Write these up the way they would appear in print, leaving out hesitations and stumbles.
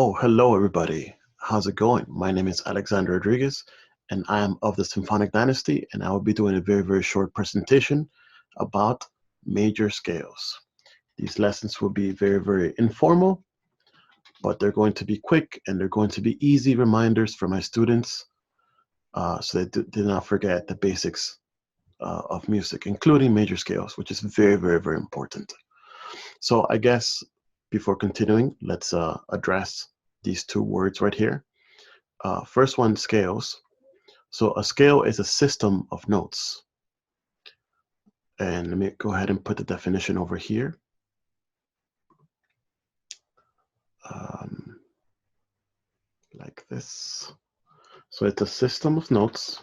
Oh, hello everybody. How's it going? My name is Alexander Rodriguez, and I am of the Symphonic Dynasty, and I will be doing a very short presentation about major scales. These lessons will be very informal, but they're going to be quick and they're going to be easy reminders for my students so they do not forget the basics of music, including major scales, which is very important. So I guess before continuing, let's address these two words right here. First one, scales. So a scale is a system of notes. And let me go ahead and put the definition over here. Like this. So it's a system of notes,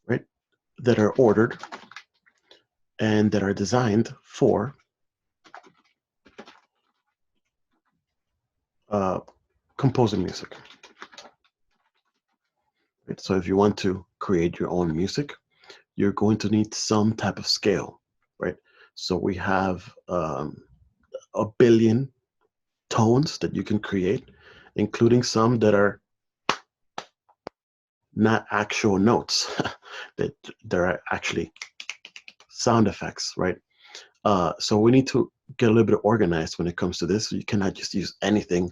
right, that are ordered and that are designed for composing music. Right? So if you want to create your own music, you're going to need some type of scale, right? So we have a billion tones that you can create, including some that are not actual notes, that there are actually sound effects, right? So we need to get a little bit organized when it comes to this. You cannot just use anything,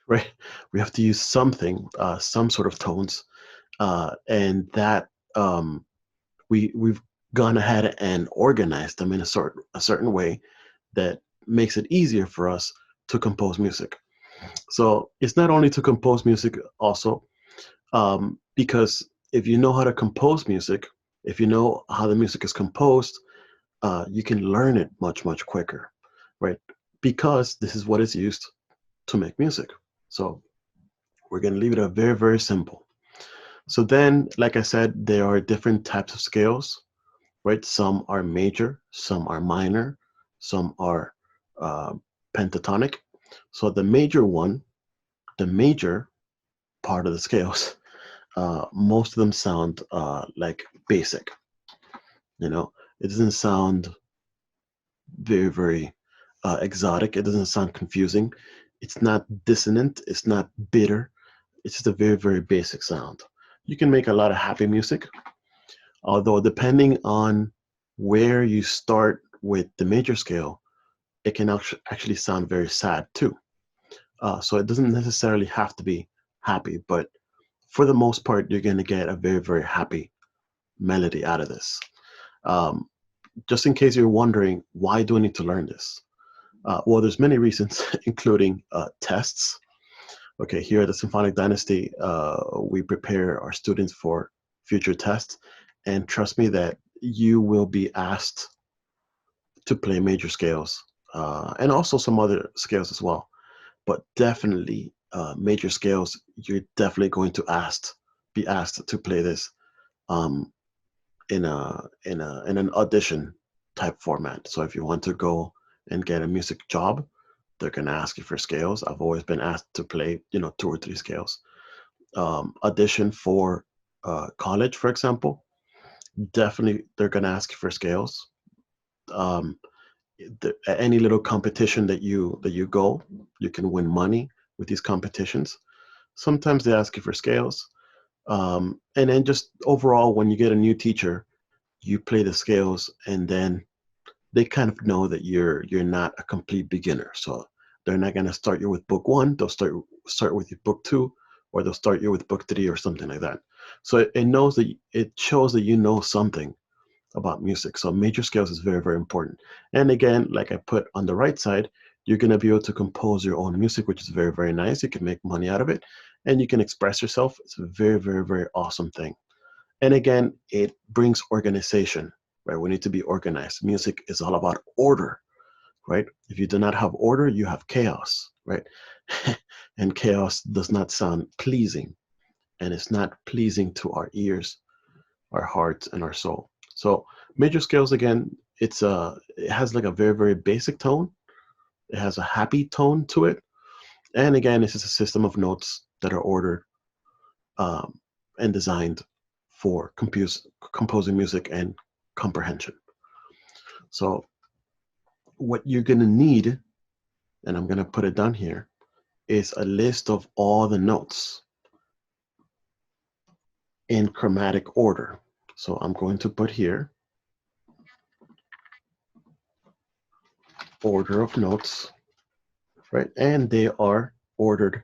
right? We have to use something, some sort of tones, and that we've gone ahead and organized them in a certain way that makes it easier for us to compose music. So it's not only to compose music also, because if you know how to compose music, if you know how the music is composed, you can learn it much quicker, right? Because this is what is used to make music. So we're going to leave it a very simple. So then, like I said, there are different types of scales, right? Some are major, some are minor, some are pentatonic. So the major one, the major part of the scales, most of them sound like basic. It doesn't sound very exotic. It doesn't sound confusing. It's not dissonant. It's not bitter. It's just a very basic sound. You can make a lot of happy music, although depending on where you start with the major scale, it can actually sound very sad too. So it doesn't necessarily have to be happy, but for the most part, you're going to get a very happy melody out of this. Just in case you're wondering, why do I need to learn this? Well, there's many reasons, including tests. Okay, here at the Symphonic Dynasty, we prepare our students for future tests, and trust me that you will be asked to play major scales and also some other scales as well. But definitely major scales, you're definitely going to be asked to play this in an audition type format. So if you want to go and get a music job, they're going to ask you for scales. I've always been asked to play, 2 or 3 scales. Audition for college, for example, definitely they're going to ask you for scales. Any little competition that you go, you can win money with these competitions. Sometimes they ask you for scales. And then just overall, when you get a new teacher, you play the scales, and then they kind of know that you're not a complete beginner. So they're not going to start you with book 1. They'll start with you book 2, or they'll start you with book 3 or something like that. So it shows that you know something about music. So major scales is very important. And again, like I put on the right side, you're going to be able to compose your own music, which is very nice. You can make money out of it, and you can express yourself. It's a very awesome thing. And again, it brings organization, right? We need to be organized. Music is all about order, right? If you do not have order, you have chaos, right? And chaos does not sound pleasing, and it's not pleasing to our ears, our hearts, and our soul. So major scales, again, it has like a very basic tone. It has a happy tone to it. And again, this is a system of notes that are ordered and designed for composing music and comprehension. So what you're going to need and I'm going to put it down here, is a list of all the notes in chromatic order. So I'm going to put here order of notes, right? And they are ordered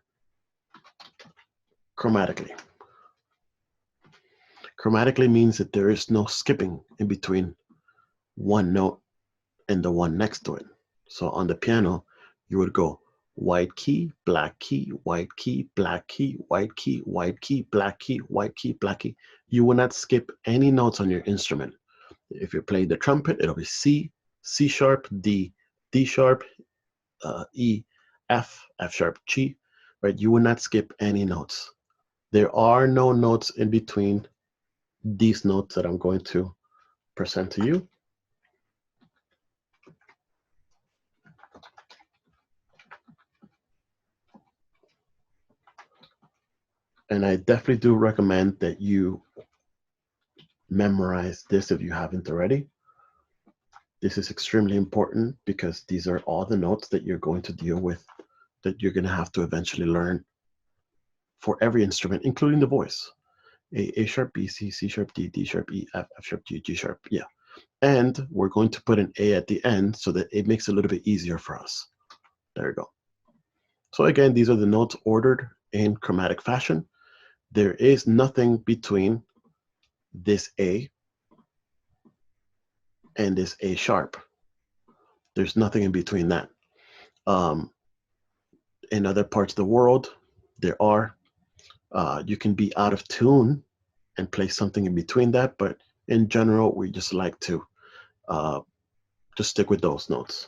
chromatically. Chromatically means that there is no skipping in between one note and the one next to it. So on the piano, you would go white key, black key, white key, black key, white key, white key, black key, white key, black key. You will not skip any notes on your instrument. If you're playing the trumpet, it'll be C, C sharp, D, D sharp, E, F, F sharp, G, right? You will not skip any notes. There are no notes in between these notes that I'm going to present to you. And I definitely do recommend that you memorize this if you haven't already. This is extremely important because these are all the notes that you're going to deal with, that you're going to have to eventually learn for every instrument, including the voice. A sharp, B, C, C sharp, D, D sharp, E, F, F sharp, G, G sharp, yeah. And we're going to put an A at the end so that it makes it a little bit easier for us. There you go. So again, these are the notes ordered in chromatic fashion. There is nothing between this A and this A sharp. There's nothing in between that. In other parts of the world, there are. You can be out of tune and play something in between that, but in general, we just like to just stick with those notes,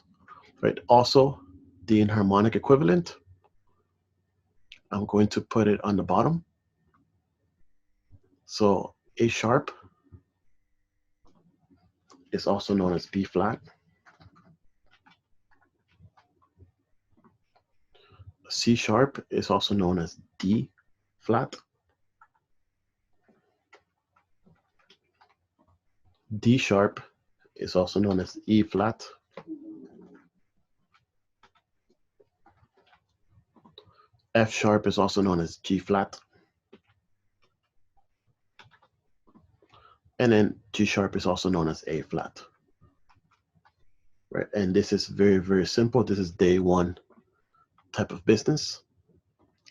right? Also, the enharmonic equivalent, I'm going to put it on the bottom. So A sharp is also known as B flat. C sharp is also known as D flat. D sharp is also known as E flat. F sharp is also known as G flat. And then G sharp is also known as A flat. Right? And this is very, very simple. This is day one type of business.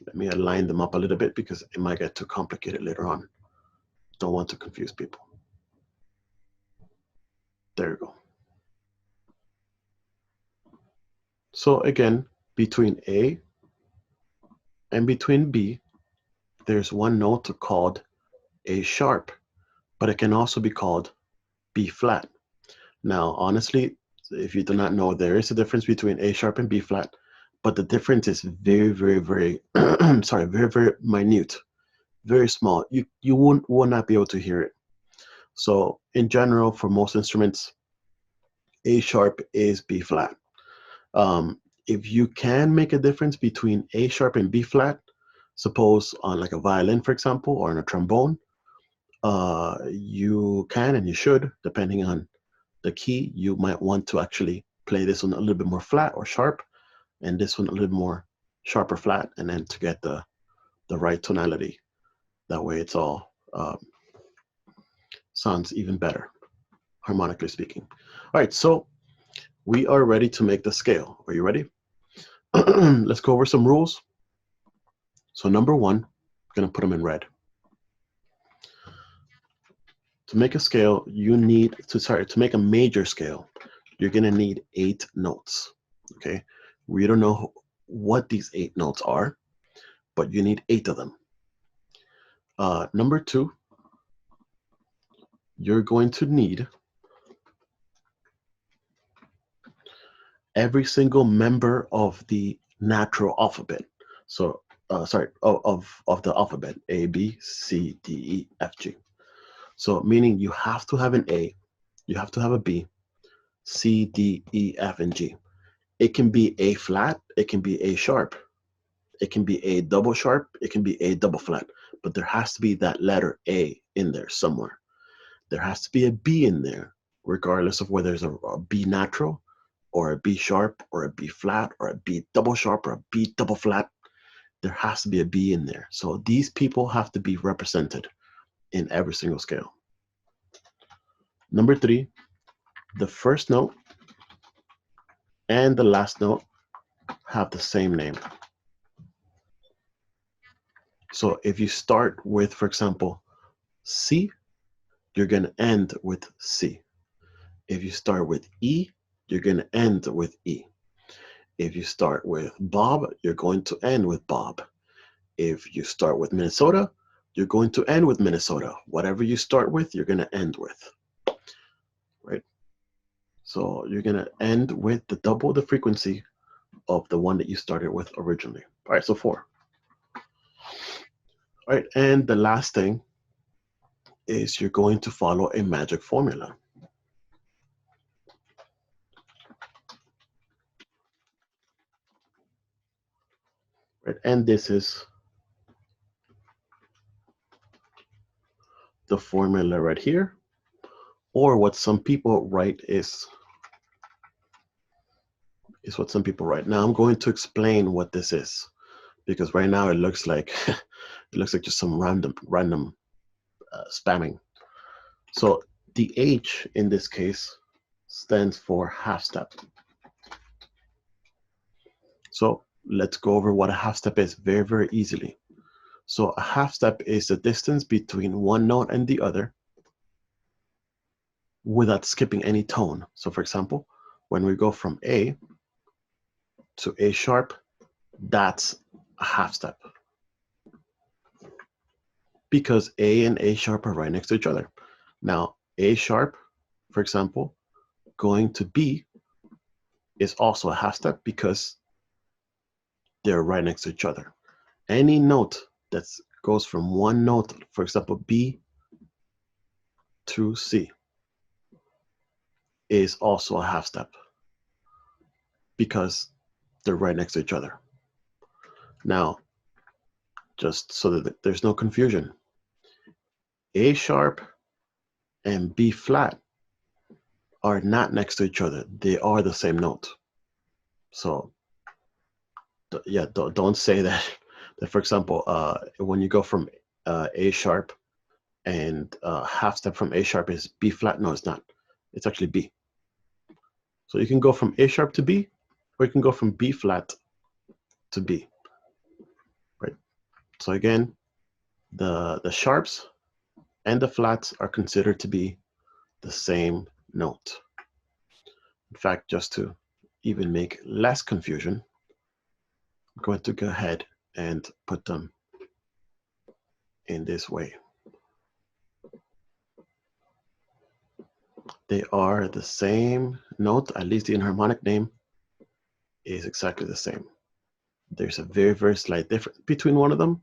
Let me align them up a little bit because it might get too complicated later on. Don't want to confuse people. There you go. So again, between A and between B, there's one note called A sharp, but it can also be called B flat. Now, honestly, if you do not know, there is a difference between A sharp and B flat, but the difference is very, very, very, sorry, very, very minute, very small. You will not be able to hear it. So in general, for most instruments, A sharp is B flat. If you can make a difference between A sharp and B flat, suppose on like a violin, for example, or on a trombone, you can and you should, depending on the key, you might want to actually play this one a little bit more flat or sharp, and this one a little more sharp or flat, and then to get the right tonality. That way it's all sounds even better, harmonically speaking. All right, so we are ready to make the scale. Are you ready? Let's go over some rules. So number one, I'm gonna put them in red. To make a scale, you need to make a major scale, you're gonna need 8 notes, okay? We don't know what these 8 notes are, but you need 8 of them. Number two, you're going to need every single member of the natural alphabet. So, of the alphabet, A, B, C, D, E, F, G. So meaning you have to have an A, you have to have a B, C, D, E, F, and G. It can be A flat, it can be A sharp, it can be A double sharp, it can be A double flat, but there has to be that letter A in there somewhere. There has to be a B in there, regardless of whether it's a B natural or a B sharp or a B flat or a B double sharp or a B double flat. There has to be a B in there. So these people have to be represented in every single scale. Number 3, the first note and the last note have the same name. So if you start with, for example, C, you're going to end with C. If you start with E, you're going to end with E. If you start with Bob, you're going to end with Bob. If you start with Minnesota, you're going to end with Minnesota. Whatever you start with, you're going to end with, right? So you're going to end with the double the frequency of the one that you started with originally. All right, so 4. All right, and the last thing is you're going to follow a magic formula. Right, and this is the formula right here, or what some people write is what some people write. Now I'm going to explain what this is, because right now it looks like just some random spamming. So the H in this case stands for half step. So let's go over what a half step is very, very easily. So a half step is the distance between one note and the other without skipping any tone. So for example, when we go from A to A sharp, that's a half step, because A and A sharp are right next to each other. Now, A sharp, for example, going to B is also a half step because they're right next to each other. Any note that goes from one note, for example, B to C, is also a half step because they're right next to each other. Now, just so that there's no confusion, A sharp and B flat are not next to each other. They are the same note. So yeah, don't say that for example, when you go from A sharp and half step from A sharp is B flat. No, it's not. It's actually B. So you can go from A sharp to B, or you can go from B flat to B, right? So again, the sharps and the flats are considered to be the same note. In fact, just to even make less confusion, I'm going to go ahead and put them in this way. They are the same note, at least the enharmonic name is exactly the same. There's a very, very slight difference between one of them,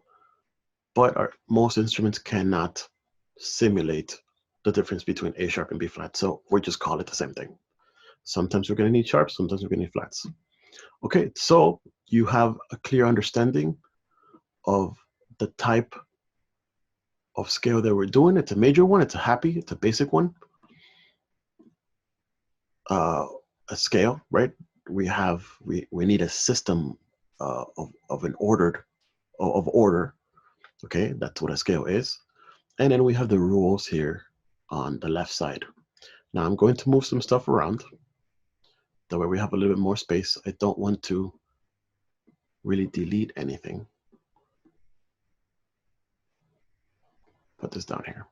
but most instruments cannot simulate the difference between A sharp and B flat, so we just call it the same thing. Sometimes we're going to need sharps, sometimes we're going to need flats. Okay, so you have a clear understanding of the type of scale that we're doing. It's a major one, it's a happy, it's a basic one. A scale, right? We need a system of an order. Okay, that's what a scale is. And then we have the rules here on the left side. Now I'm going to move some stuff around. That way we have a little bit more space. I don't want to really delete anything. Put this down here.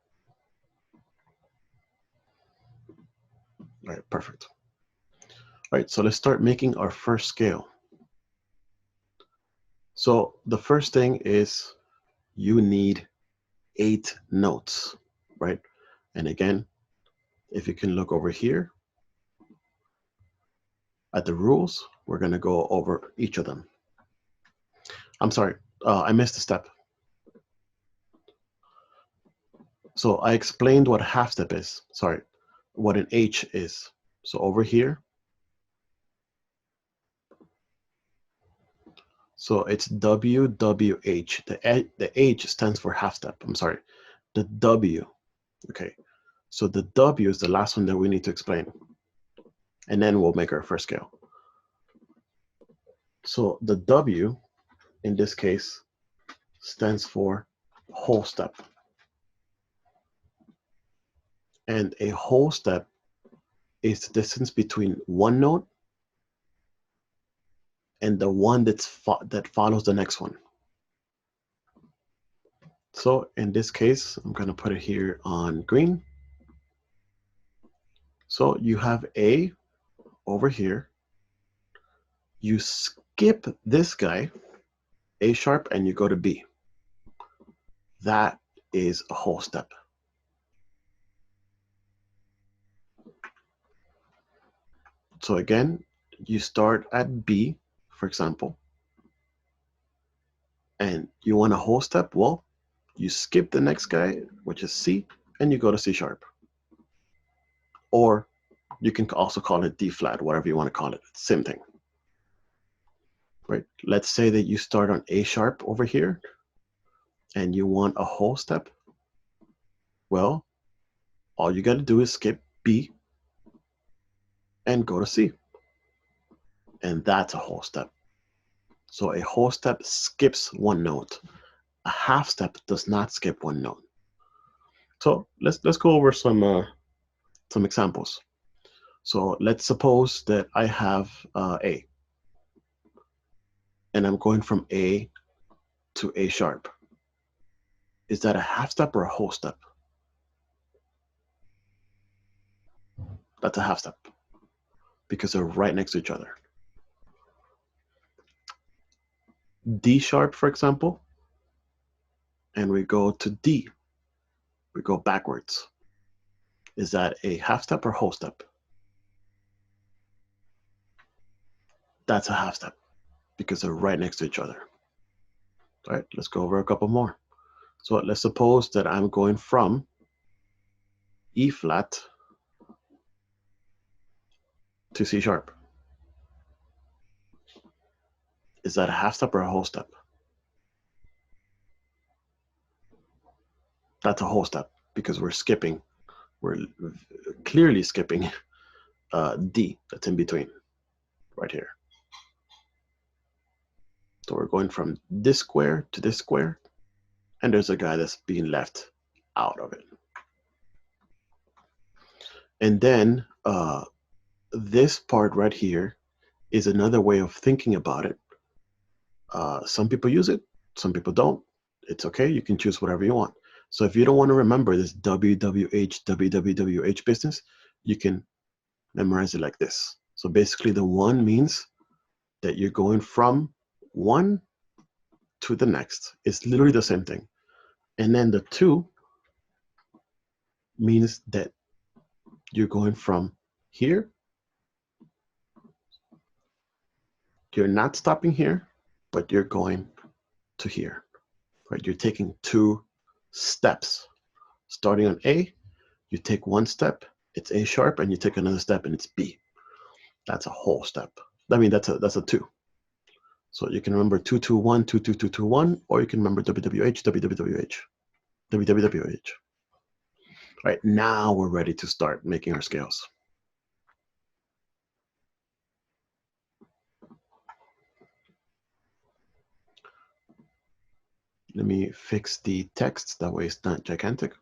All right, perfect. All right, so let's start making our first scale. So the first thing is you need 8 notes, right? And again, if you can look over here at the rules, we're going to go over each of them. I'm sorry, I missed a step. So I explained what a half step is. Sorry, what an H is. So over here, so it's WWH. The H stands for half step. I'm sorry, the W. Okay, so the W is the last one that we need to explain. and then we'll make our first scale. So the W in this case stands for whole step. And a whole step is the distance between one note and the one that follows the next one. So in this case, I'm going to put it here on green. So you have A over here. You skip this guy, A sharp, and you go to B. That is a whole step. So again, you start at B, for example, and you want a whole step. Well, you skip the next guy, which is C, and you go to C sharp. Or you can also call it D flat, whatever you want to call it. Same thing. Right? Let's say that you start on A sharp over here and you want a whole step. Well, all you got to do is skip B and go to C. And that's a whole step. So a whole step skips one note. A half step does not skip one note. So let's go over some examples. So let's suppose that I have A, and I'm going from A to A sharp. Is that a half step or a whole step? That's a half step because they're right next to each other. D sharp, for example, and we go to D. We go backwards. Is that a half step or whole step? That's a half step because they're right next to each other. All right, let's go over a couple more. So let's suppose that I'm going from E flat to C sharp. Is that a half step or a whole step? That's a whole step because we're clearly skipping D that's in between right here. So we're going from this square to this square, and there's a guy that's being left out of it. And then this part right here is another way of thinking about it. Some people use it, some people don't. It's okay, you can choose whatever you want. So if you don't want to remember this WWH, WWWH business, you can memorize it like this. So basically the one means that you're going from one to the next. It's literally the same thing. And then the two means that you're going from here. You're not stopping here, but you're going to here, right? You're taking two steps. Starting on A, you take one step, it's A sharp, and you take another step and it's B. That's a whole step. I mean, that's a two. So you can remember 221, 22221, or you can remember WWH, WWWH, WWWH. All right, now we're ready to start making our scales. Let me fix the text, that way it's not gigantic.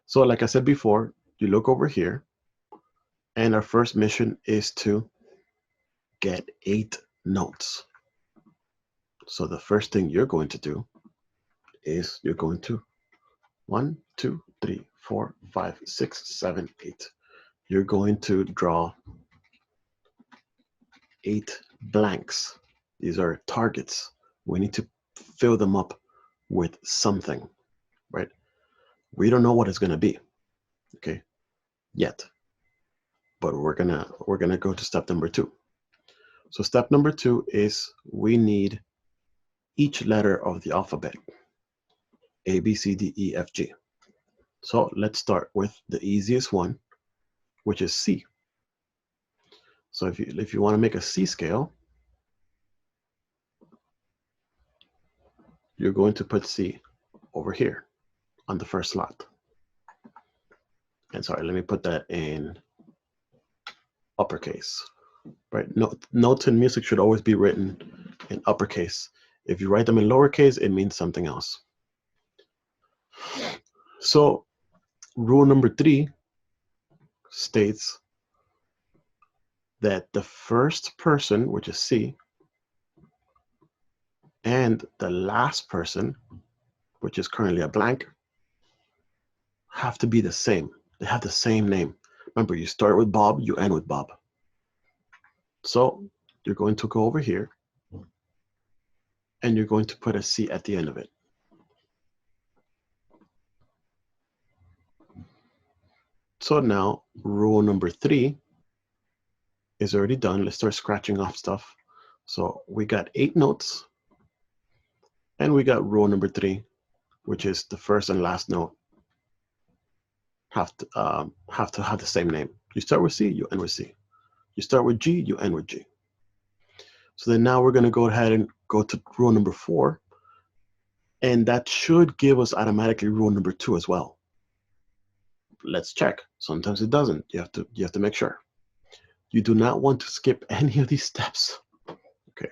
So like I said before, you look over here, and our first mission is to get 8 notes. So the first thing you're going to do is you're going to 1, 2, 3, 4, 5, 6, 7, 8. You're going to draw 8 blanks. These are targets. We need to fill them up with something, right? We don't know what it's going to be, okay, yet. But we're gonna go to step number 2. So step number 2 is we need each letter of the alphabet, A, B, C, D, E, F, G. So let's start with the easiest one, which is C. So if you want to make a C scale, you're going to put C over here on the first slot. And sorry, let me put that in uppercase, right? Notes in music should always be written in uppercase. If you write them in lowercase, it means something else. So rule number 3 states that the first person, which is C, and the last person, which is currently a blank, have to be the same. They have the same name. Remember, you start with Bob, you end with Bob. So you're going to go over here and you're going to put a C at the end of it. So now rule number 3 is already done. Let's start scratching off stuff. So we got 8 notes and we got rule number 3, which is the first and last note have to have the same name. You start with C, you end with C. You start with G, you end with G. So then now we're going to go ahead and go to rule number 4, and that should give us automatically rule number 2 as well. Let's check. Sometimes it doesn't. You have to make sure. You do not want to skip any of these steps. Okay.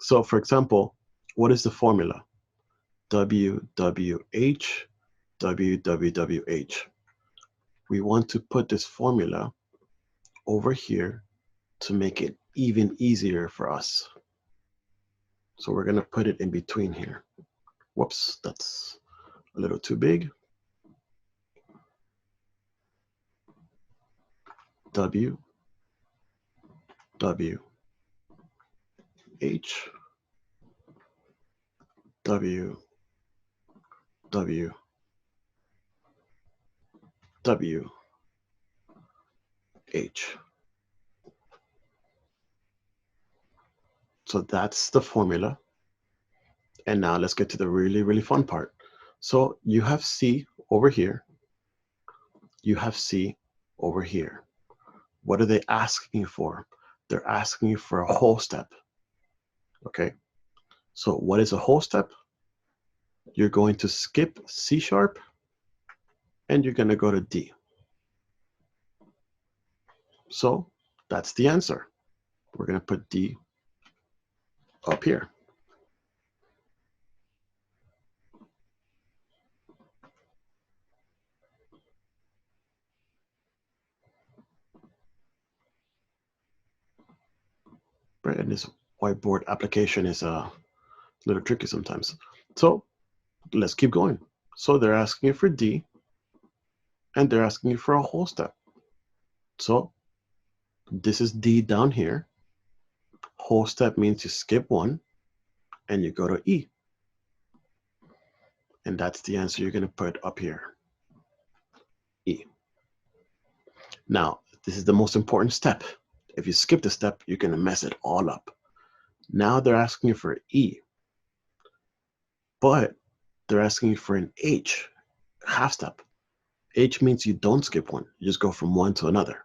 So for example, what is the formula? WWH, WWWH. We want to put this formula over here to make it even easier for us. So we're going to put it in between here. Whoops, that's a little too big. W, W, H, W, W, W, H. So that's the formula. And now let's get to the really, really fun part. So you have C over here. You have C over here. What are they asking you for? They're asking you for a whole step. Okay. So what is a whole step? You're going to skip C sharp and you're going to go to D. So that's the answer. We're going to put D up here. Right, and this whiteboard application is a little tricky sometimes. So let's keep going. So they're asking you for D, and they're asking you for a whole step. So this is D down here. Whole step means you skip one, and you go to E. And that's the answer you're going to put up here, E. Now, this is the most important step. If you skip the step, you're going to mess it all up. Now they're asking you for E, but they're asking you for an H, half step. H means you don't skip one. You just go from one to another.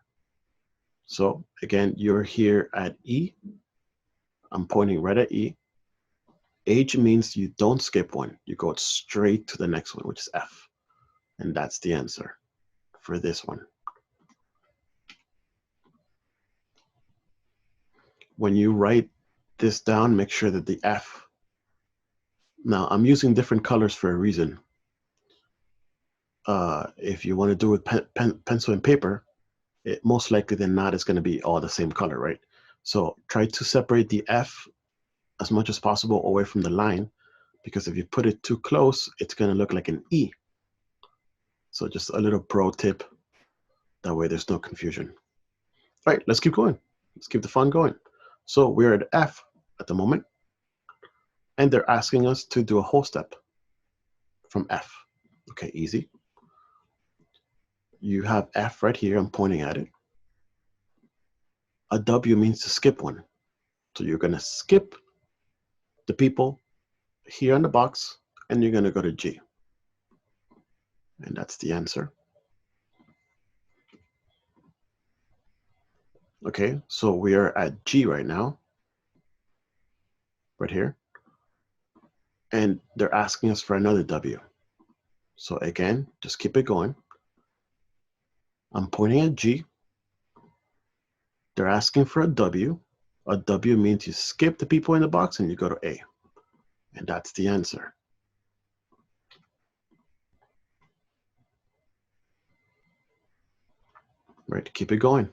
So again, you're here at E. I'm pointing right at E. H means you don't skip one. You go straight to the next one, which is F. And that's the answer for this one. When you write this down, make sure that the F. Now, I'm using different colors for a reason. If you want to do it with pencil and paper, it most likely than not is going to be all the same color, right? So try to separate the F as much as possible away from the line, because if you put it too close, it's going to look like an E. So just a little pro tip. That way there's no confusion. All right, let's keep going. Let's keep the fun going. So we're at F at the moment, and they're asking us to do a whole step from F. Okay, easy. You have F right here. I'm pointing at it. A W means to skip one. So you're going to skip the people here on the box, and you're going to go to G. And that's the answer. Okay, so we are at G right now, right here. And they're asking us for another W. So again, just keep it going. I'm pointing at G. They're asking for a W. A W means you skip the people in the box and you go to A. And that's the answer. Right, keep it going.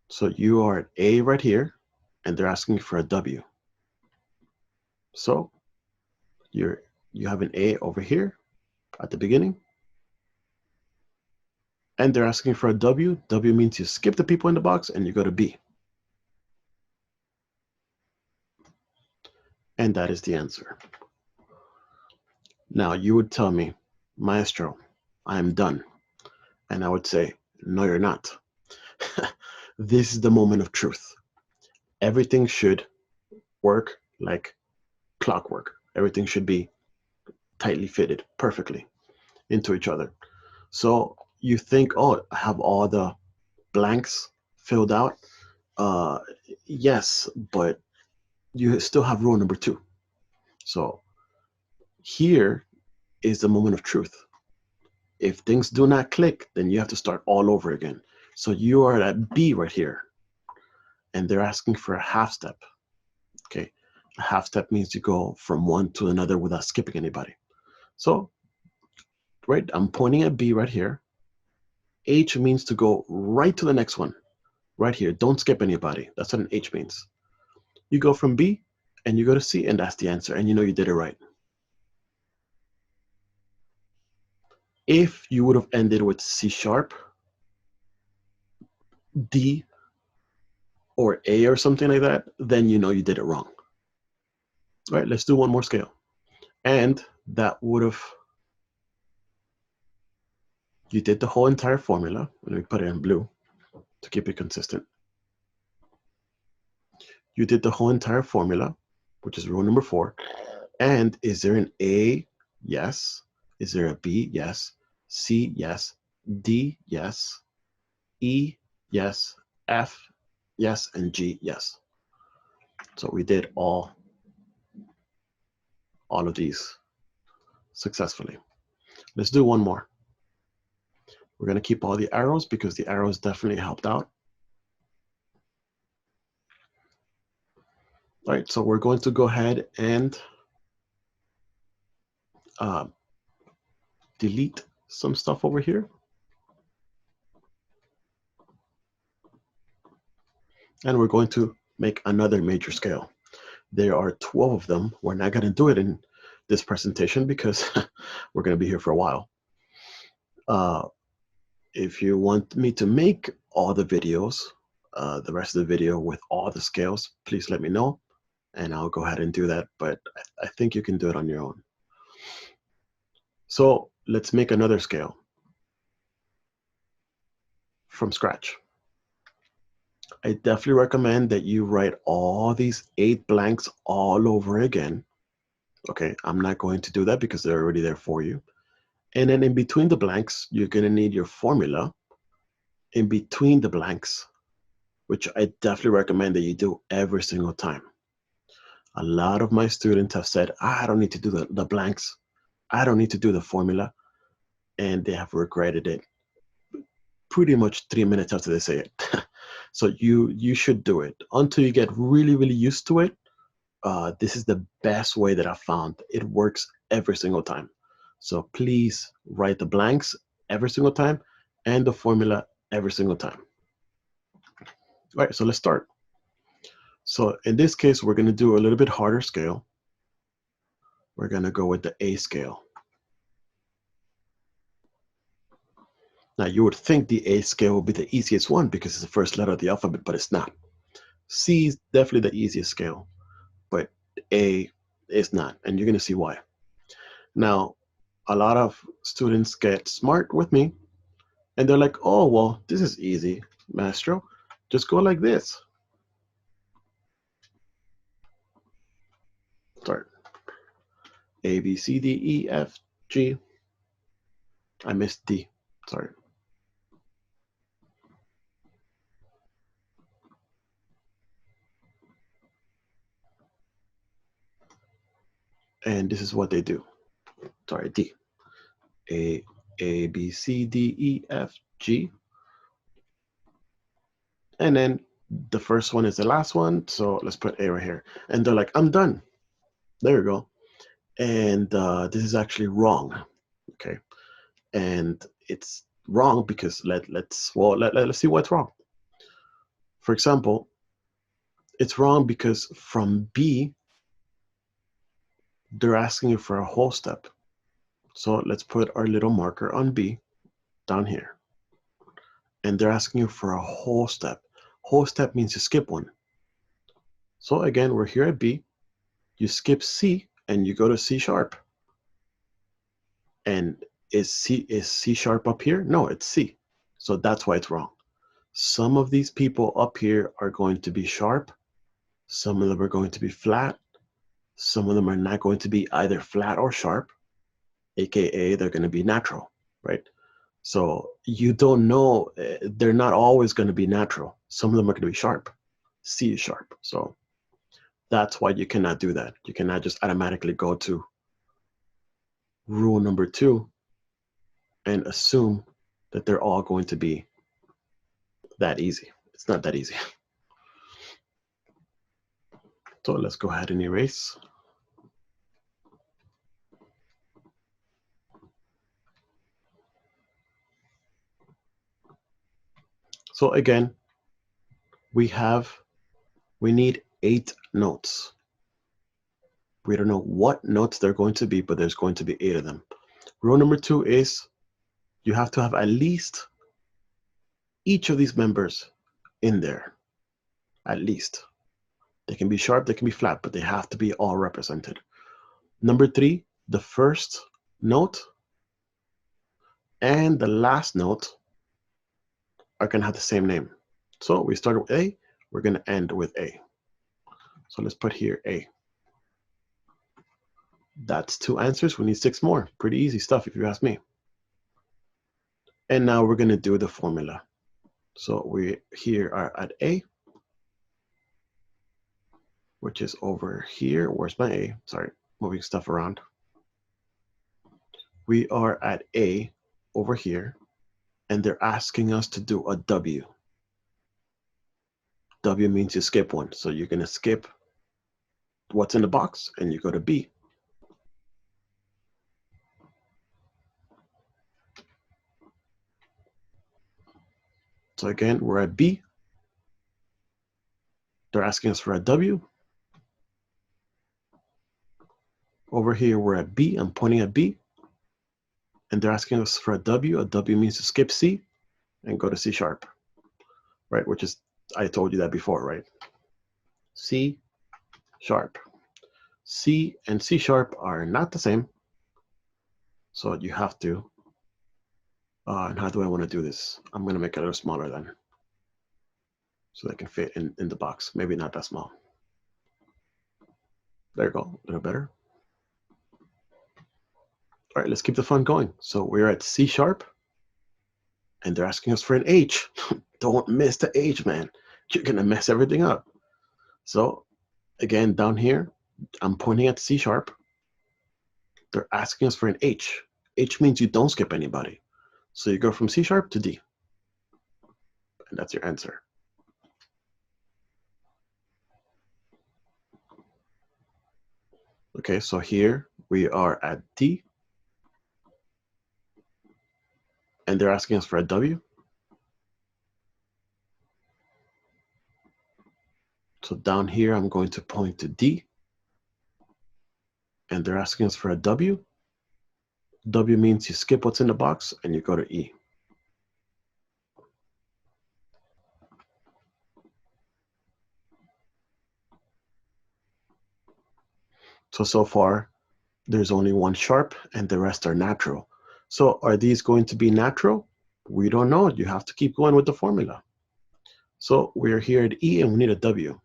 So you are at A right here, and they're asking for a W. So you have an A over here at the beginning, and they're asking for a W. W means you skip the people in the box and you go to B. And that is the answer. Now you would tell me, Maestro, I am done. And I would say, no, you're not. This is the moment of truth. Everything should work like clockwork. Everything should be tightly fitted perfectly into each other. So you think, oh, I have all the blanks filled out. Uh, yes, but you still have rule number 2. So here is the moment of truth. If things do not click, then you have to start all over again. So you are at B right here, and they're asking for a half step. Okay, a half step means you go from one to another without skipping anybody. So, right, I'm pointing at B right here. H means to go right to the next one, right here. Don't skip anybody. That's what an H means. You go from B and you go to C, and that's the answer. And you know you did it right. If you would have ended with C sharp, D, or A or something like that, then you know you did it wrong. All right, let's do one more scale. And that would have, you did the whole entire formula. Let me put it in blue to keep it consistent. You did the whole entire formula, which is rule number 4. And is there an A? Yes. Is there a B? Yes. C? Yes. D? Yes. E? Yes. F? Yes. And G? Yes. So we did all of these successfully. Let's do one more. We're going to keep all the arrows because the arrows definitely helped out. All right, so we're going to go ahead and delete some stuff over here. And we're going to make another major scale. There are 12 of them. We're not going to do it in this presentation because we're going to be here for a while. If you want me to make all the videos, the rest of the video with all the scales, please let me know and I'll go ahead and do that. But I think you can do it on your own. So let's make another scale from scratch. I definitely recommend that you write all these 8 blanks all over again. Okay, I'm not going to do that because they're already there for you. And then in between the blanks, you're going to need your formula in between the blanks, which I definitely recommend that you do every single time. A lot of my students have said, I don't need to do the blanks. I don't need to do the formula. And they have regretted it pretty much 3 minutes after they say it. So you should do it until you get really, really used to it. This is the best way that I've found. It works every single time. So please write the blanks every single time and the formula every single time. All right, so let's start. So in this case, we're going to do a little bit harder scale. We're going to go with the A scale. Now you would think the A scale would be the easiest one because it's the first letter of the alphabet, but it's not. C is definitely the easiest scale, but A is not, and you're going to see why. Now, a lot of students get smart with me, and they're like, oh, well, this is easy, Maestro. Just go like this. Start. A, B, C, D, E, F, G. I missed D. Sorry. And this is what they do. Sorry, D. A, B, C, D, E, F, G. And then the first one is the last one. So let's put A right here. And they're like, I'm done. There you go. And this is actually wrong. Okay. And it's wrong because let's see what's wrong. For example, it's wrong because from B, they're asking you for a whole step. So let's put our little marker on B down here. And they're asking you for a whole step. Whole step means you skip one. So again, we're here at B. You skip C and you go to C sharp. And is C sharp up here? No, it's C. So that's why it's wrong. Some of these people up here are going to be sharp. Some of them are going to be flat. Some of them are not going to be either flat or sharp, AKA they're going to be natural, right? So you don't know, they're not always going to be natural. Some of them are going to be sharp. C is sharp. So that's why you cannot do that. You cannot just automatically go to rule number 2 and assume that they're all going to be that easy. It's not that easy. So let's go ahead and erase. So again, we need 8 notes. We don't know what notes they're going to be, but there's going to be 8 of them. Rule number 2 is you have to have at least each of these members in there. At least. They can be sharp, they can be flat, but they have to be all represented. Number 3, the first note and the last note are going to have the same name. So we started with A, we're going to end with A. So let's put here A. That's 2 answers. We need 6 more. Pretty easy stuff if you ask me. And now we're going to do the formula. So we here are at A, which is over here. Where's my A? Sorry, moving stuff around. We are at A over here, and they're asking us to do a W. W means you skip one. So you're going to skip what's in the box, and you go to B. So again, we're at B. They're asking us for a W. Over here, we're at B. I'm pointing at B. And they're asking us for a W. A W means to skip C and go to C sharp, right? Which is, I told you that before, right? C sharp. C and C sharp are not the same. So you have to, and how do I want to do this? I'm going to make it a little smaller then. So they can fit in the box. Maybe not that small. There you go, a little better. All right, let's keep the fun going. So we're at C sharp, and they're asking us for an H. Don't miss the H, man. You're gonna mess everything up. So again, down here, I'm pointing at C sharp. They're asking us for an H. H means you don't skip anybody. So you go from C sharp to D. And that's your answer. Okay, so here we are at D. And they're asking us for a W. So down here, I'm going to point to D. And they're asking us for a W. W means you skip what's in the box and you go to E. So far, there's only one sharp and the rest are natural. So are these going to be natural? We don't know. You have to keep going with the formula. So we're here at E and we need a W.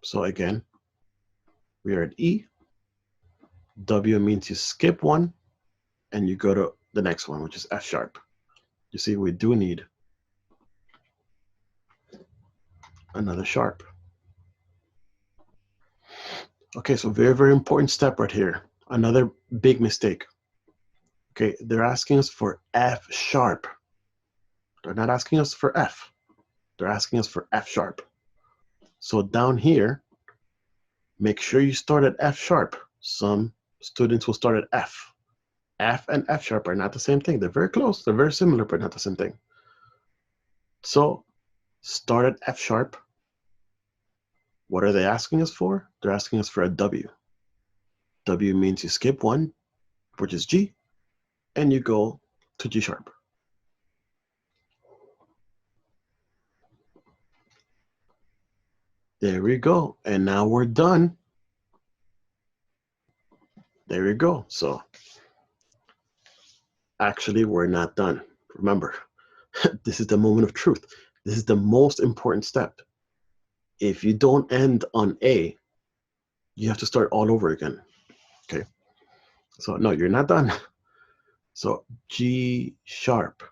So again, we are at E. W means you skip one and you go to the next one, which is F sharp. You see, we do need another sharp. Okay, so very, very important step right here. Another big mistake. Okay, they're asking us for F sharp. They're not asking us for F. They're asking us for F sharp. So down here, make sure you start at F sharp. Some students will start at F. F and F sharp are not the same thing. They're very close. They're very similar, but not the same thing. So start at F sharp. What are they asking us for? They're asking us for a W. W means you skip one, which is G, and you go to G sharp. There we go. And now we're done. There we go. So actually, we're not done. Remember, this is the moment of truth. This is the most important step. If you don't end on A, you have to start all over again. Okay. So no, you're not done. So G sharp.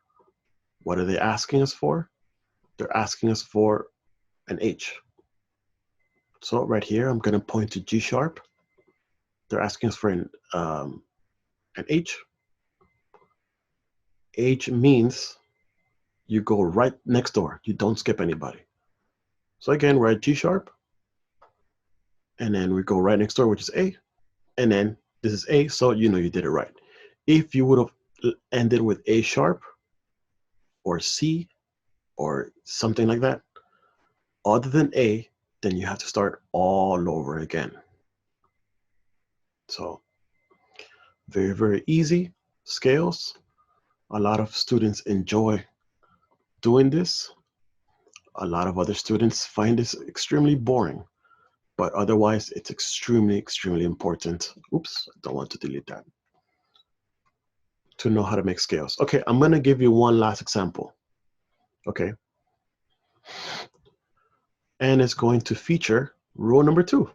What are they asking us for? They're asking us for an H. So right here, I'm going to point to G sharp. They're asking us for an H. H means you go right next door. You don't skip anybody. So again, we're at G sharp. And then we go right next door, which is A. And then this is A, so you know you did it right. If you would have ended with A sharp or C or something like that, other than A, then you have to start all over again. So very, very easy scales. A lot of students enjoy doing this. A lot of other students find this extremely boring, but otherwise it's extremely, extremely important. Oops, I don't want to delete that. To know how to make scales. Okay, I'm gonna give you one last example. Okay. And it's going to feature rule number 2.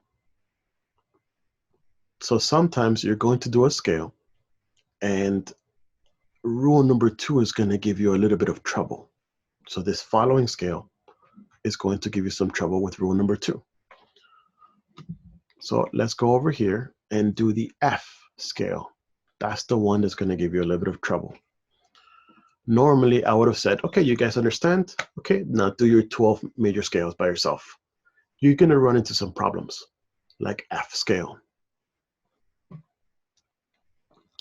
So sometimes you're going to do a scale and rule number 2 is going to give you a little bit of trouble. So this following scale is going to give you some trouble with rule number 2. So let's go over here and do the F scale. That's the one that's going to give you a little bit of trouble. Normally I would have said, okay, you guys understand? Okay, now do your 12 major scales by yourself. You're going to run into some problems like F scale.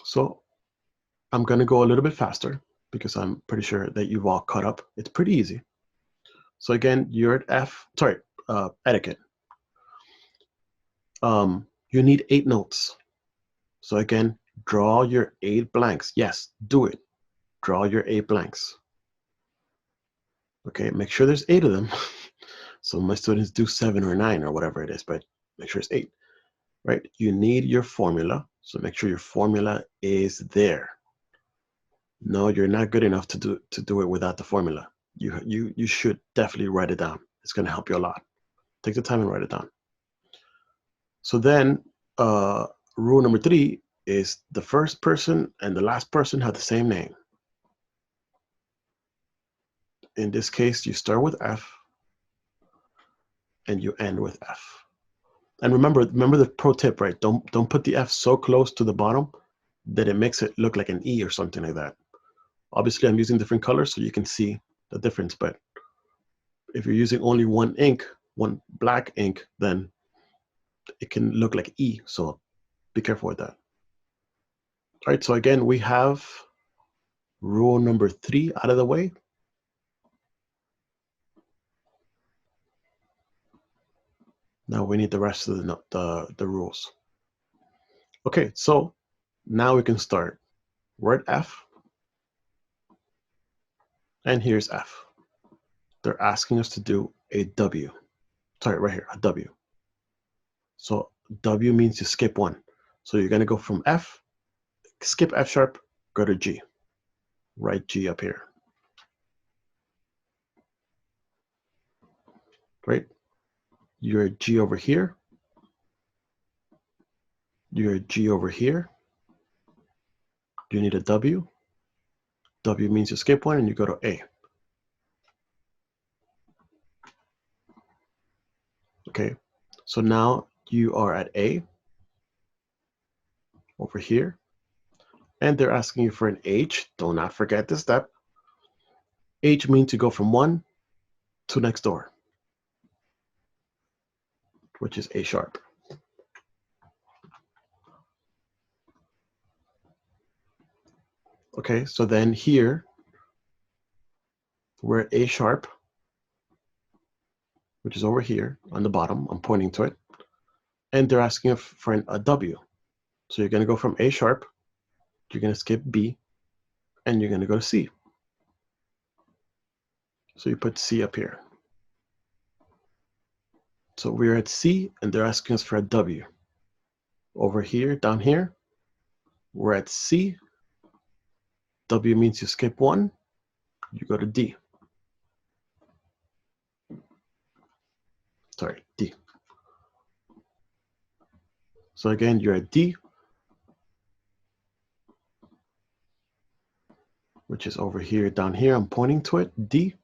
So I'm going to go a little bit faster because I'm pretty sure that you've all caught up. It's pretty easy. So again, you're at F, sorry, etiquette. You need 8 notes. So again, draw your 8 blanks. Yes, do it. Draw your 8 blanks. Okay, make sure there's 8 of them. So my students do 7 or 9 or whatever it is, but make sure it's 8, right? You need your formula. So make sure your formula is there. No, you're not good enough to do it without the formula. You should definitely write it down. It's going to help you a lot. Take the time and write it down. So then rule number 3 is the first person and the last person have the same name. In this case, you start with F and you end with F. And remember the pro tip, right? Don't put the F so close to the bottom that it makes it look like an E or something like that. Obviously, I'm using different colors so you can see the difference, but if you're using only one ink, one black ink, then it can look like E, so be careful with that. All right, so again, we have rule number 3 out of the way. Now we need the rest of the rules. Okay, so now we can start. We're at F, and here's F. They're asking us to do a W. Sorry, right here, a W. So W means you skip one. So you're gonna go from F, skip F sharp, go to G. Write G up here. Right? You're a G over here. You're a G over here. You need a W. W means you skip one and you go to A. Okay, so now you are at A over here, and they're asking you for an H. Do not forget this step. H means to go from 1 to next door, which is A sharp. Okay, so then here we're at A sharp, which is over here on the bottom. I'm pointing to it. And they're asking for a W. So you're going to go from A sharp, you're going to skip B, and you're going to go to C. So you put C up here. So we're at C, and they're asking us for a W. Over here, down here, we're at C. W means you skip one, you go to D. Sorry, D. So again, you're at D, which is over here, down here. I'm pointing to it, D.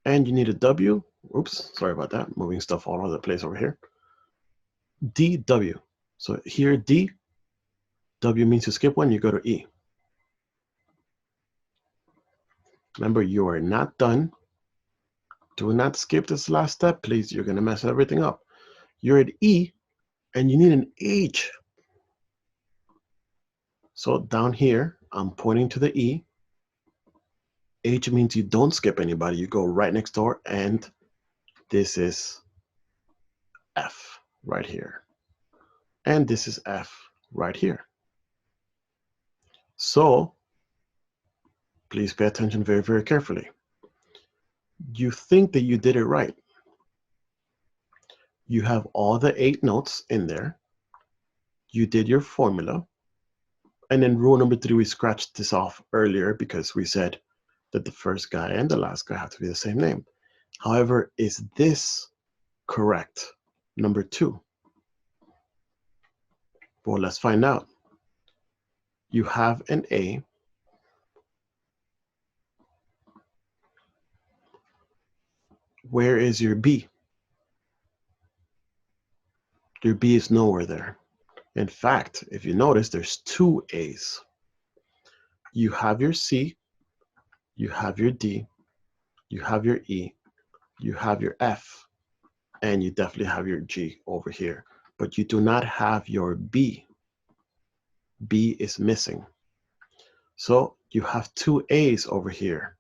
And you need a W. Oops, sorry about that. Moving stuff all over the place over here. D, W. So here, D, W means you skip one, you go to E. Remember, you are not done. Do not skip this last step, please. You're going to mess everything up. You're at E, and you need an H. So down here, I'm pointing to the E. H means you don't skip anybody. You go right next door, and this is F right here. And this is F right here. So please pay attention very, very carefully. You think that you did it right. You have all the 8 notes in there. You did your formula. And then rule number 3, we scratched this off earlier because we said that the first guy and the last guy have to be the same name. However, is this correct? Number 2. Well, let's find out. You have an A. Where is your B? Your B is nowhere there. In fact, if you notice, there's 2 A's. You have your C, you have your D, you have your E, you have your F, and you definitely have your G over here. But you do not have your B. B is missing. So you have 2 A's over here.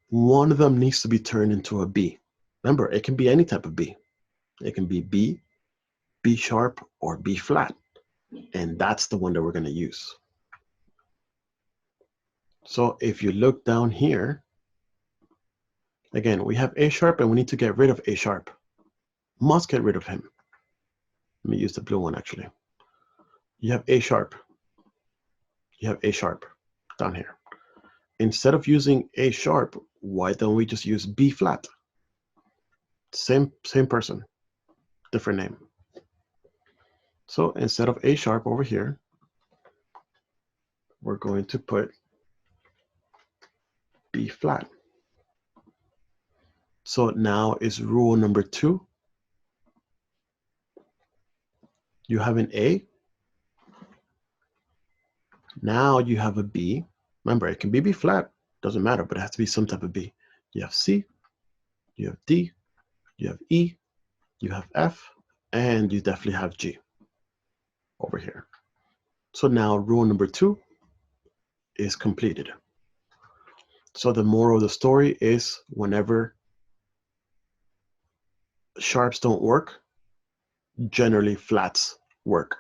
One of them needs to be turned into a B. Remember, it can be any type of B. It can be B, B sharp, or B flat. And that's the one that we're going to use. So if you look down here, again, we have A sharp and we need to get rid of A sharp. Must get rid of him. Let me use the blue one actually. You have A sharp. You have A sharp down here. Instead of using A sharp, why don't we just use B flat? Same person, different name. So instead of A sharp over here, we're going to put B flat. So now is rule number 2. You have an A. Now you have a B. Remember, it can be B flat, doesn't matter, but it has to be some type of B. You have C, you have D, you have E, you have F, and you definitely have G over here. So now rule number 2 is completed. So the moral of the story is whenever sharps don't work, generally flats work.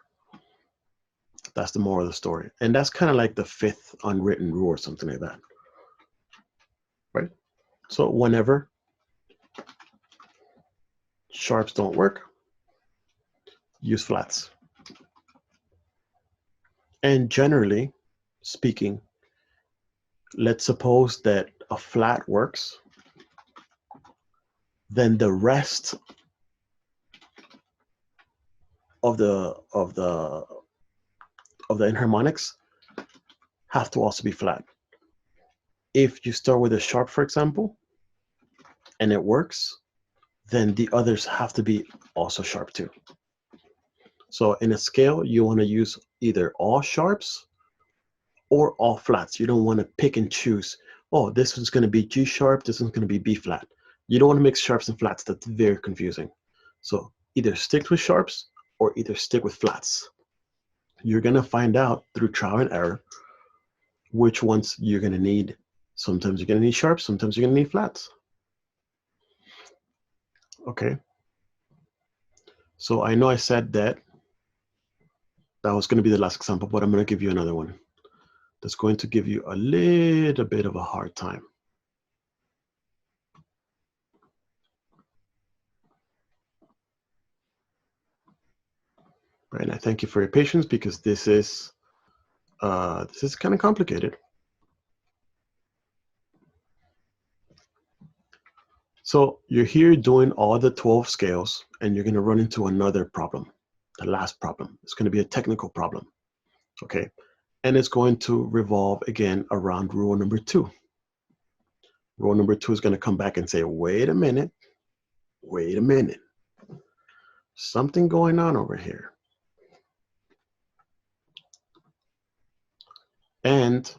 That's the moral of the story. And that's kind of like the 5th unwritten rule or something like that. Right? So whenever sharps don't work, use flats. And generally speaking, let's suppose that a flat works, then the rest of the enharmonics have to also be flat. If you start with a sharp, for example, and it works, then the others have to be also sharp too. So in a scale, you want to use either all sharps or all flats. You don't want to pick and choose. Oh, this one's going to be G sharp, this one's going to be B flat. You don't want to mix sharps and flats. That's very confusing. So either stick with sharps or either stick with flats. You're going to find out through trial and error which ones you're going to need. Sometimes you're going to need sharps, sometimes you're going to need flats. Okay. So I know I said that was going to be the last example, but I'm going to give you another one that's going to give you a little bit of a hard time. Right, and I thank you for your patience because this is kind of complicated. So you're here doing all the 12 scales, and you're going to run into another problem. The last problem. It's going to be a technical problem. Okay, and it's going to revolve again around rule number 2. Rule number 2 is going to come back and say, wait a minute, something going on over here. And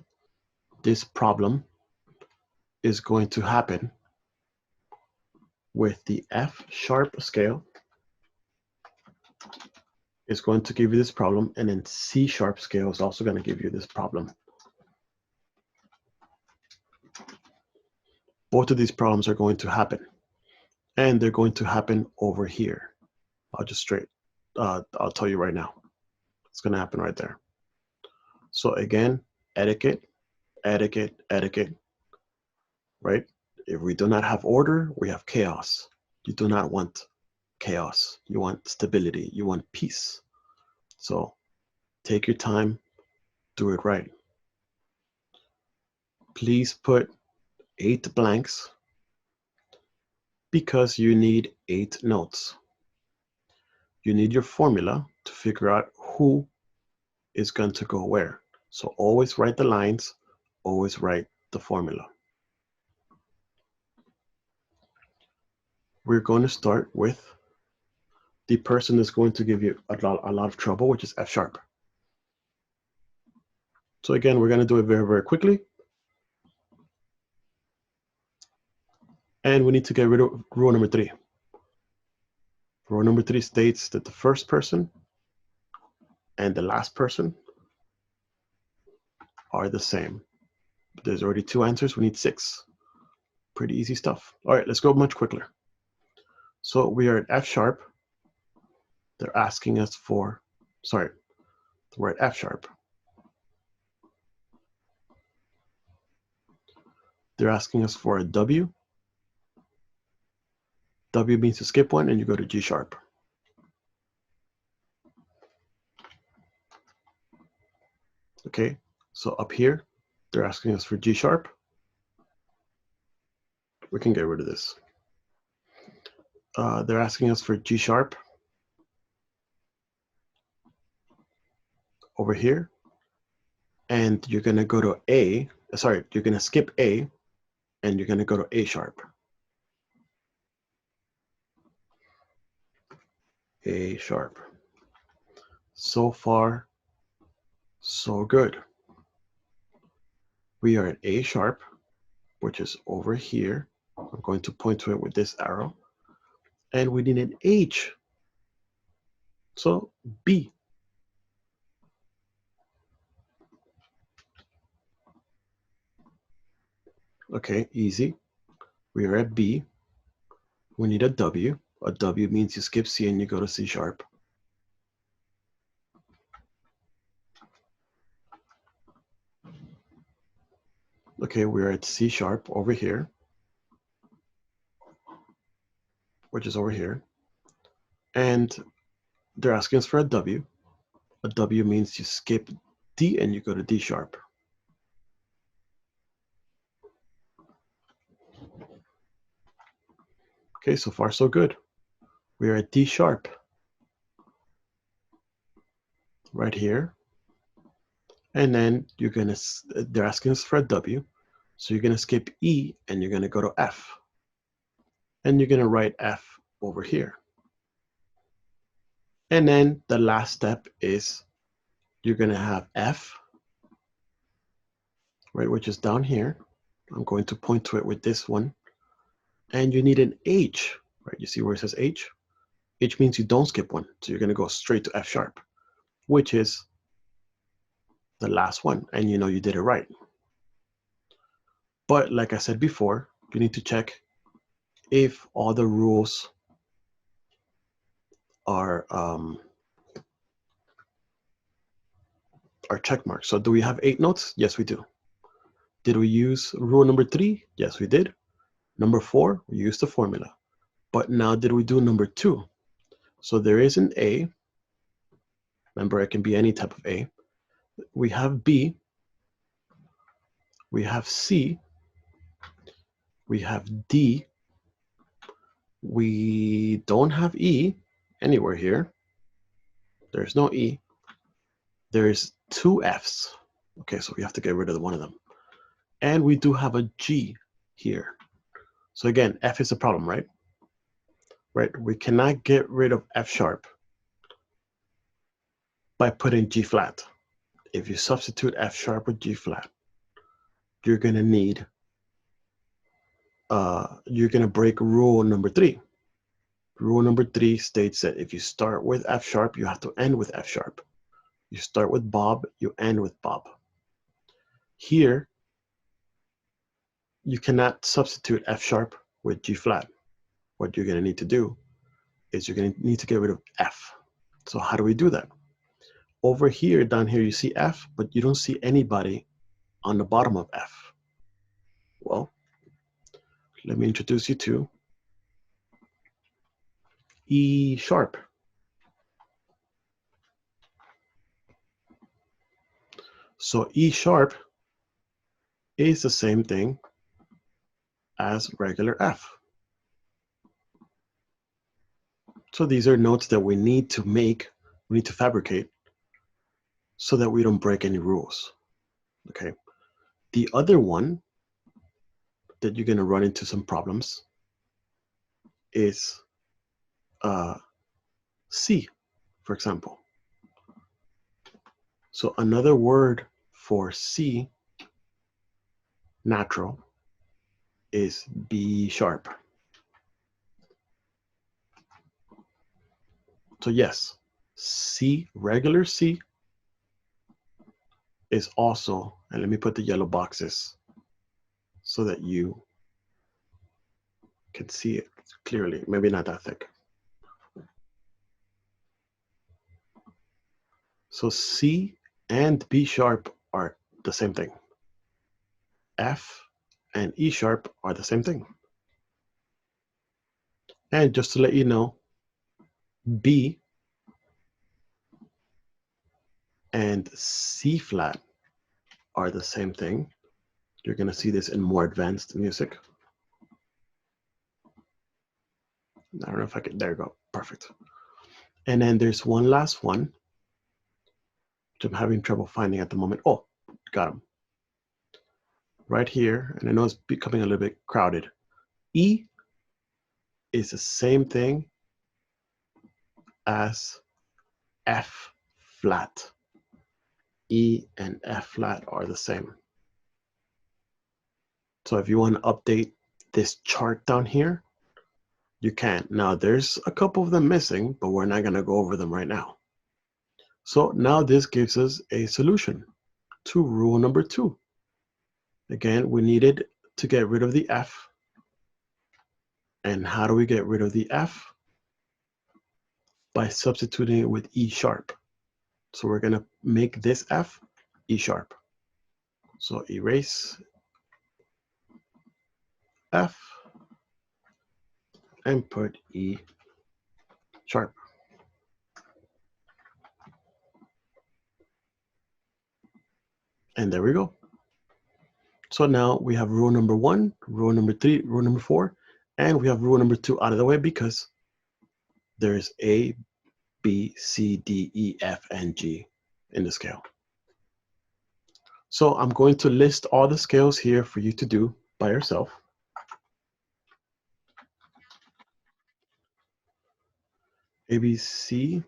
this problem is going to happen with the F sharp scale. Is going to give you this problem, and then C sharp scale is also going to give you this problem. Both of these problems are going to happen, and they're going to happen over here. I'll tell you right now. It's going to happen right there. So again, etiquette, right? If we do not have order, we have chaos. You do not want chaos. You want stability. You want peace. So take your time, do it right. Please put 8 blanks because you need 8 notes. You need your formula to figure out who is going to go where. So always write the lines, always write the formula. We're going to start with the person that's going to give you a lot of trouble, which is F sharp. So again, we're going to do it very, very quickly. And we need to get rid of rule number 3. Rule number 3 states that the first person and the last person are the same. There's already 2 answers. We need 6. Pretty easy stuff. All right, let's go much quicker. So we are at F sharp. They're asking us for, we're at F sharp. They're asking us for a W. W means to skip one, and you go to G sharp. Okay, so up here, they're asking us for G sharp. We can get rid of this. They're asking us for G sharp over here. And you're going to go to A, you're going to skip A, and you're going to go to A sharp. A sharp. So far, so good. We are at A sharp, which is over here. I'm going to point to it with this arrow. And we need an H. So B. Okay, easy. We are at B. We need a W. A W means you skip C and you go to C sharp. Okay, we're at C sharp over here, which is over here. And they're asking us for a W. A W means you skip D and you go to D sharp. Okay, so far so good. We are at D sharp right here. And then they're asking us for a W. So you're gonna skip E and you're gonna go to F. And you're gonna write F over here. And then the last step is you're going to have F, right, which is down here. I'm going to point to it with this one. And you need an H, right? You see where it says H? H means you don't skip one. So you're going to go straight to F sharp, which is the last one. And you know you did it right. But like I said before, you need to check if all the rules are check marks. So do we have 8 notes? Yes, we do. Did we use rule number 3? Yes, we did. Number 4, we used the formula. But now did we do number 2? So there is an A. Remember, it can be any type of A. We have B. We have C. We have D. We don't have E anywhere here. There's no E. There's 2 Fs. Okay, so we have to get rid of one of them. And we do have a G here. So again, F is a problem, right? Right, we cannot get rid of F sharp by putting G flat. If you substitute F sharp with G flat, you're gonna need, you're gonna break rule number 3. Rule number 3 states that if you start with F sharp, you have to end with F sharp. You start with Bob, you end with Bob. Here, you cannot substitute F sharp with G flat. What you're gonna need to do is you're gonna need to get rid of F. So how do we do that? Over here, down here, you see F, but you don't see anybody on the bottom of F. Well, let me introduce you to E sharp. So E sharp is the same thing as regular F. So these are notes that we need to make, we need to fabricate so that we don't break any rules, okay? The other one that you're gonna run into some problems is C, for example. So another word for C, natural, is B sharp. So yes, C, regular C, is also, and let me put the yellow boxes so that you can see it clearly, maybe not that thick. So C and B sharp are the same thing. F and E sharp are the same thing. And just to let you know, B and C flat are the same thing. You're gonna see this in more advanced music. I don't know if I can, there you go, perfect. And then there's one last one, which I'm having trouble finding at the moment. Oh, got him. Right here, and I know it's becoming a little bit crowded. E is the same thing as F flat. E and F flat are the same. So if you want to update this chart down here, you can. Now there's a couple of them missing, but we're not going to go over them right now. So now this gives us a solution to rule number 2. Again, we needed to get rid of the F. And how do we get rid of the F? By substituting it with E sharp. So we're going to make this F E sharp. So erase F and put E sharp. And there we go. So now we have rule number 1, rule number 3, rule number 4, and we have rule number 2 out of the way because there's A, B, C, D, E, F, and G in the scale. So I'm going to list all the scales here for you to do by yourself. A, B, C,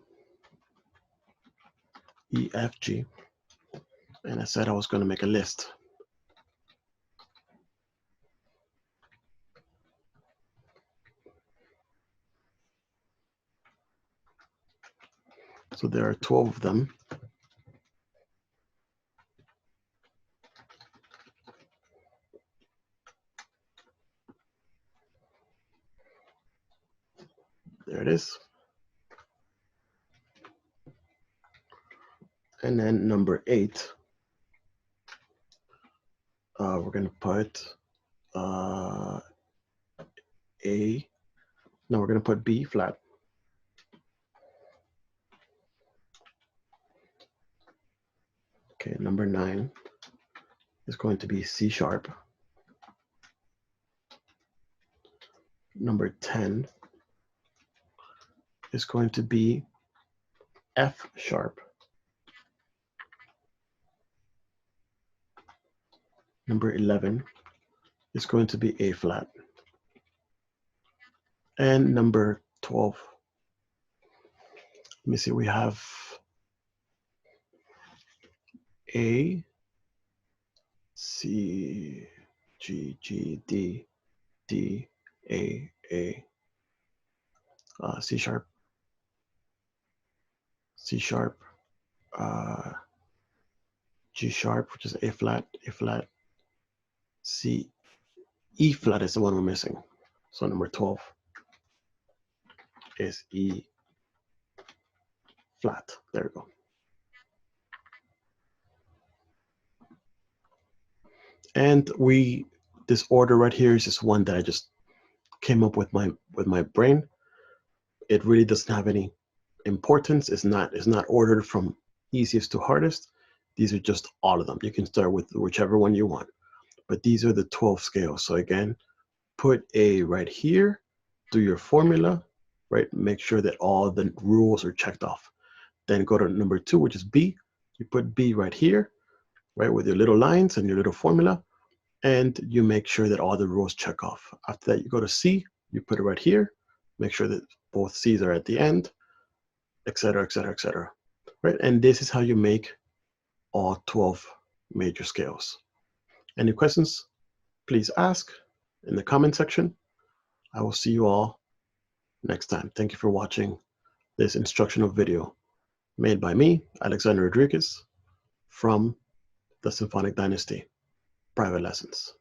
E, F, G. And I said I was going to make a list. So there are 12 of them. There it is. And then number 8, we're going to put A. No, we're going to put B flat. Okay, number 9 is going to be C sharp. Number 10 is going to be F sharp. Number 11 is going to be A flat. And number 12, let me see, we have A, C, G, G, D, D, A, C sharp, C sharp, G sharp, which is A flat, C, E flat is the one we're missing. So number 12 is E flat. There we go. And this order right here is just one that I just came up with my brain. It really doesn't have any importance. It's not ordered from easiest to hardest. These are just all of them. You can start with whichever one you want, but these are the 12 scales. So again, put A right here, do your formula, right? Make sure that all the rules are checked off. Then go to number 2, which is B. You put B right here, right, with your little lines and your little formula, and you make sure that all the rules check off. After that, you go to C, you put it right here, make sure that both C's are at the end, etc., etc., etc. Right? And this is how you make all 12 major scales. Any questions? Please ask in the comment section. I will see you all next time. Thank you for watching this instructional video made by me, Alexander Rodriguez, from the Symphonic Dynasty Private Lessons.